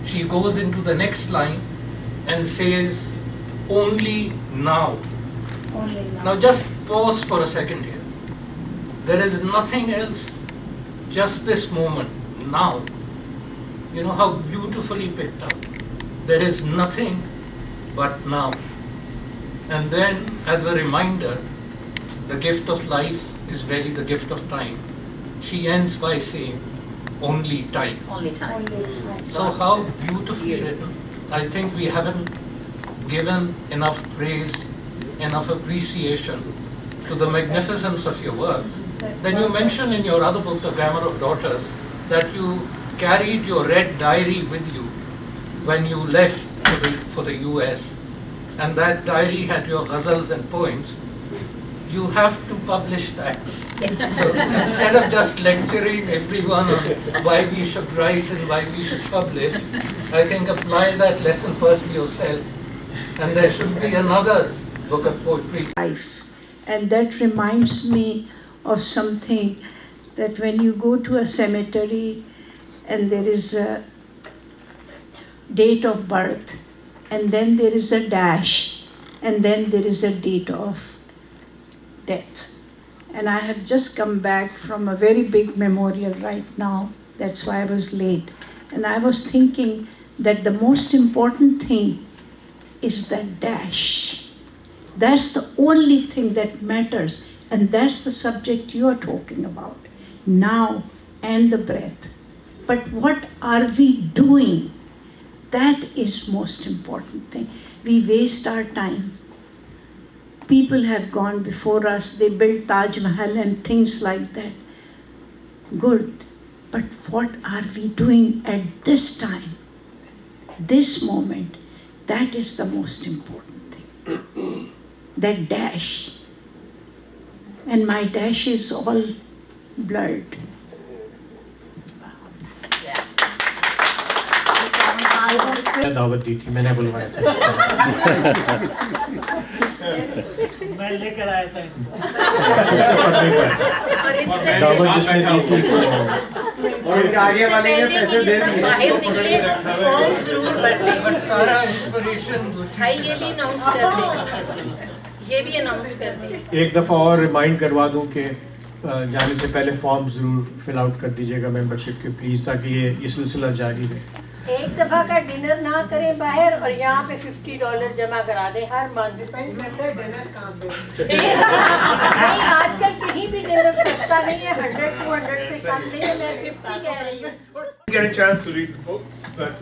She goes into the next line and says, only now. Now just pause for a second here. There is nothing else, just this moment, now. You know how beautifully picked up. There is nothing but now. And then, as a reminder, the gift of life is really the gift of time. She ends by saying, only time. Only time. So how beautifully written. I think we haven't given enough praise, enough appreciation to the magnificence of your work. Then you mention in your other book, The Grammar of Daughters, that you carried your red diary with you when you left for the US, and that diary had your ghazals and poems. You have to publish that. So instead of just lecturing everyone on why we should write and why we should publish, I think apply that lesson first to yourself, and there should be another book of poetry. Life. And that reminds me of something, that when you go to a cemetery and there is a date of birth, and then there is a dash, and then there is a date of death. And I have just come back from a very big memorial right now. That's why I was late. And I was thinking that the most important thing is that dash. That's the only thing that matters. And that's the subject you are talking about, now and the breath. But what are we doing? That is most important thing. We waste our time. People have gone before us, they built Taj Mahal and things like that. Good, but what are we doing at this time? This moment, that is the most important thing. That dash. And my dash is all blurred. दावत दी थी, मैंने बुलवाया था। मैं लेकर आया था। दावत जिसने दी थी और आगे वाले ने पैसे दे दिए। बाहर निकले फॉर्म जरूर भरते। बट सारा इंस्पिरेशन भाई ये भी अनाउंस कर दे, ये भी अनाउंस कर दे। एक दफ़ा और रिमाइंड करवा दूं कि जाने से पहले फॉर्म ज़रूर फिल आउट कर दीजिएगा मेंबरशिप के प्लीज़, ताकि ये सिलसिला जारी रहे। एक दफा का डिनर ना करें बाहर और यहाँ पे $50 जमा करा दें हर मंथ। डिपेंड करता है डिनर कहाँ पे। नहीं आजकल कहीं भी डिनर सस्ता नहीं है, 100-200 से कम नहीं है, मैं 50 कह रही हूँ। Get a chance to read the books, but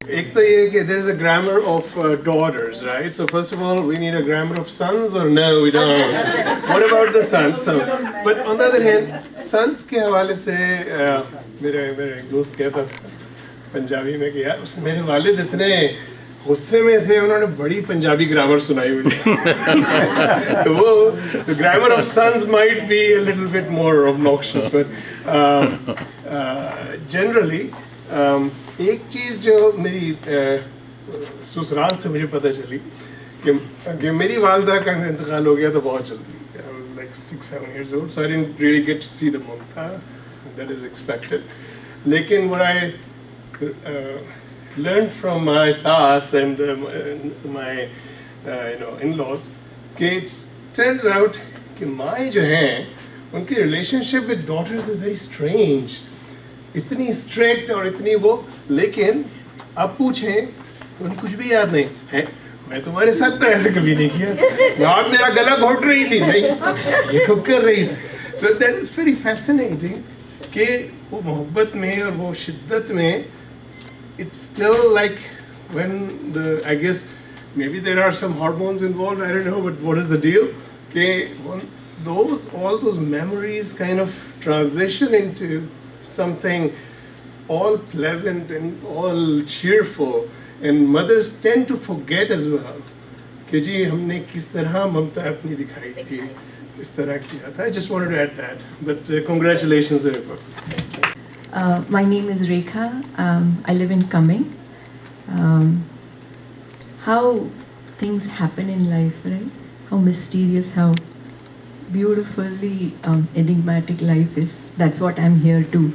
एक तो ये कि there is a grammar of daughters, right? So first of all, we need a grammar of sons, or no, we don't. What about the sons? So, but on the other hand, sons के हवाले से मेरे एक दोस्त कहता था पंजाबी में कि यार मेरे वालिद इतने गुस्से में थे, उन्होंने बड़ी पंजाबी ग्रामर सुनाई मुझे। तो वो the grammar of sons might be a little bit more obnoxious, but generally एक चीज़ जो मेरी ससुराल से मुझे पता चली कि मेरी वालदा का इंतकाल हो गया तो बहुत जल्दी, like 6-7 years old, so I didn't really get to see the mumta, that is expected. लेकिन what I learned from my saas and my in-laws, it turns out कि माँ जो हैं उनकी relationship with daughters is very strange. इतनी strict और इतनी वो, लेकिन अब पूछें तो उन्हें कुछ भी याद नहीं है. मैं तुम्हारे साथ तो ऐसे कभी नहीं किया. आप मेरा गला घोट रही थी, नहीं ये कब कर रही थी. So that is very fascinating कि वो मोहब्बत में और वो शिद्दत में, it's still like when I guess maybe there are some hormones involved, I don't know, but what is the deal? Okay, all those memories kind of transition into something all pleasant and all cheerful, and mothers tend to forget as well कि जी हमने किस तरह ममता अपनी दिखाई थी, इस तरह किया था. I just wanted to add that, but congratulations everyone. My name is Rekha. I live in Cumming. How things happen in life, right? How mysterious, how beautifully enigmatic life is. That's what I'm here to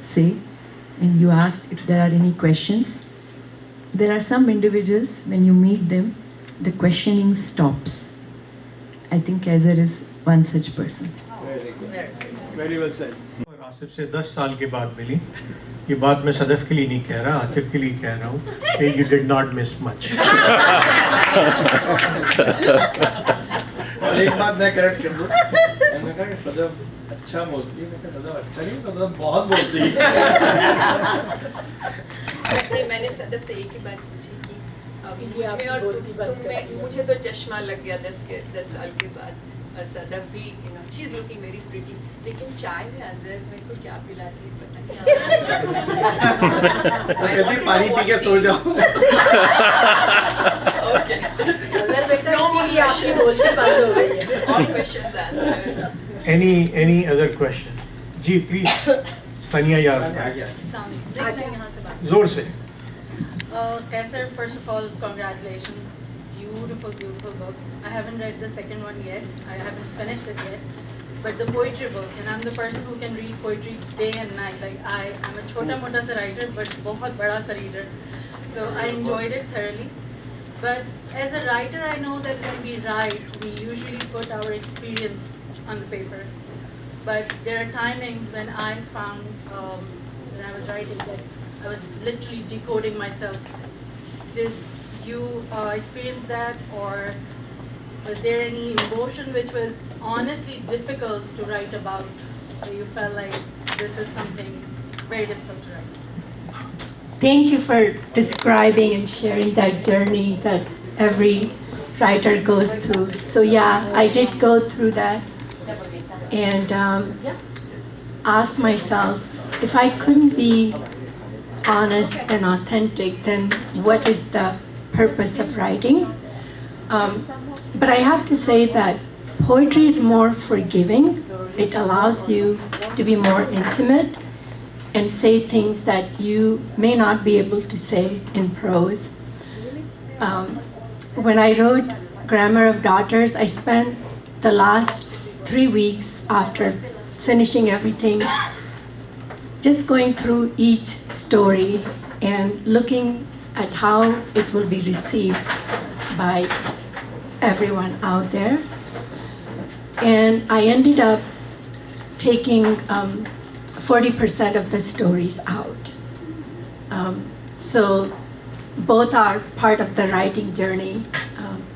say. And you asked if there are any questions. There are some individuals, when you meet them, the questioning stops. I think Qaiser is one such person. Very well said. और आसिफ से 10 साल के बाद मिली. ये बात मैं सदफ के लिए नहीं कह रहा, आसिफ के लिए कह रहा हूँ कि you did not miss much. और एक बात मैं करेक्ट कर दूँ, मैंने कहा कि सदफ अच्छा बोलती है, मैं कहा सदफ अच्छा नहीं, सदफ बहुत बोलती है. मैंने सदफ से एक ही बात पूछी कि मुझे और तुम में, मुझे तो चश्मा लग गया 10 साल के बाद. सदफ भी, she is looking very pretty, लेकिन चाय में अजहर मेरे को क्या पिलाती पता नहीं. पानी पी के सो जाओ. Okay, no more questions. All questions answered. Any other question? जी please. सनिया यार. जोर से. Qaiser, first of all, congratulations. Beautiful, beautiful books. I haven't read the second one yet. I haven't finished it yet. But the poetry book, and I'm the person who can read poetry day and night. Like I'm a chota mota sa writer, but bahut bada sa reader. So I enjoyed it thoroughly. But as a writer, I know that when we write, we usually put our experience on the paper. But there are timings when I found, when I was writing, that I was literally decoding myself. Did you experience that, or was there any emotion which was honestly difficult to write about, where you felt like this is something very difficult to write? Thank you for describing and sharing that journey that every writer goes through. So yeah, I did go through that, and asked myself, if I couldn't be honest and authentic, then what is the purpose of writing? But I have to say that poetry is more forgiving. It allows you to be more intimate and say things that you may not be able to say in prose. When I wrote Grammar of Daughters, I spent the last 3 weeks after finishing everything just going through each story and looking at how it will be received by everyone out there. And I ended up taking 40% of the stories out. So both are part of the writing journey.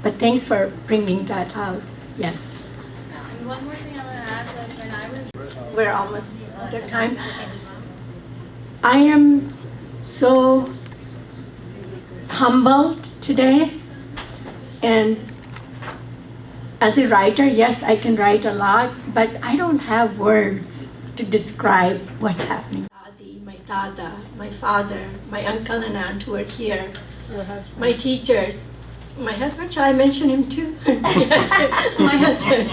But thanks for bringing that out. Yes. And one more thing I want to add, that when I was... We're almost out of time. I am so humbled today, and as a writer, yes, I can write a lot, but I don't have words to describe what's happening. My dada, my father, my uncle and aunt who are here, my teachers, my husband, shall I mention him too? Yes, my husband.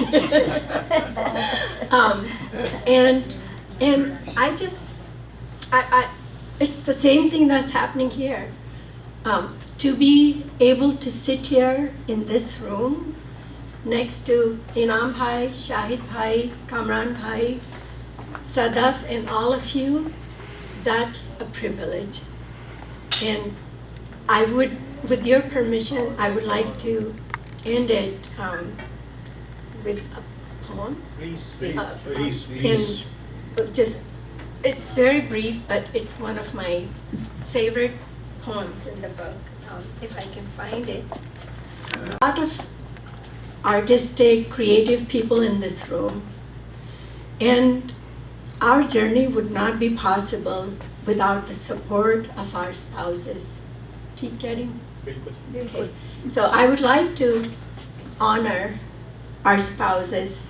And I just, it's the same thing that's happening here. To be able to sit here in this room next to Inam Bhai, Shahid Bhai, Kamran Bhai, Sadaf, and all of you, that's a privilege. And I would, with your permission, I would like to end it with a poem. Please. And just, it's very brief, but it's one of my favorite poems in the book, if I can find it. A lot of artistic, creative people in this room, and our journey would not be possible without the support of our spouses. Keep getting? Okay. So I would like to honor our spouses.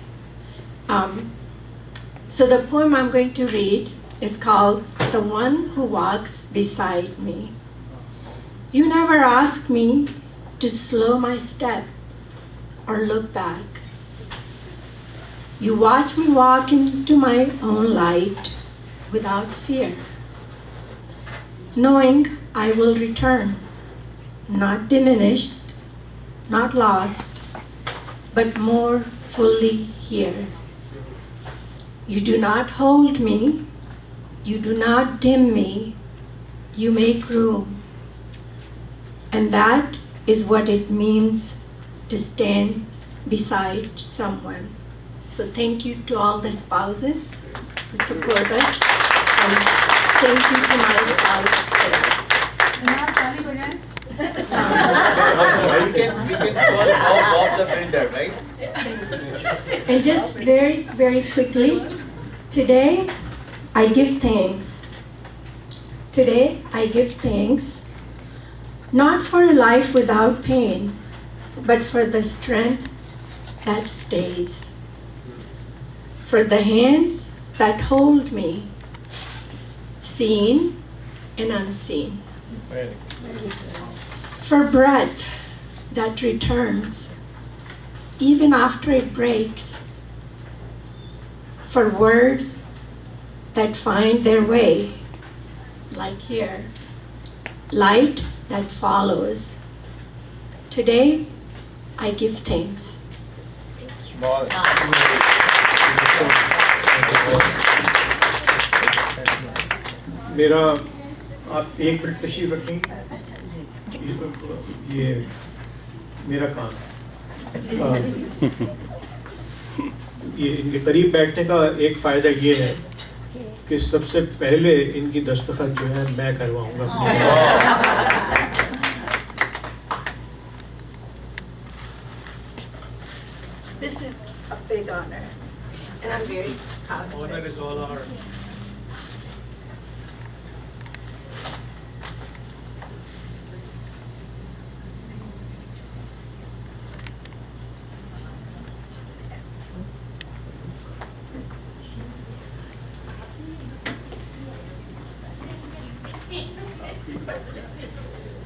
So the poem I'm going to read is called "The One Who Walks Beside Me." You never ask me to slow my step or look back. You watch me walk into my own light without fear, knowing I will return, not diminished, not lost, but more fully here. You do not hold me, you do not dim me, you make room. And that is what it means to stand beside someone. So thank you to all the spouses who support us, and thank you to my spouse today. We can call Bob the Builder, right? And just very, very quickly, today I give thanks. Today I give thanks, not for a life without pain, but for the strength that stays. For the hands that hold me, seen and unseen. For breath that returns, even after it breaks. For words that find their way, like here. Light that follows. Today, I give thanks. मेरा आप एक minute तशरीफ रखेंगे, ये मेरा काम है। ये इनके करीब बैठने का एक फ़ायदा ये है कि सबसे पहले इनकी दस्तखत जो है मैं करवाऊंगा। This is a big honor, and I'm very proud of it. Honor is all ours.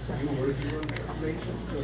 So you working on translations or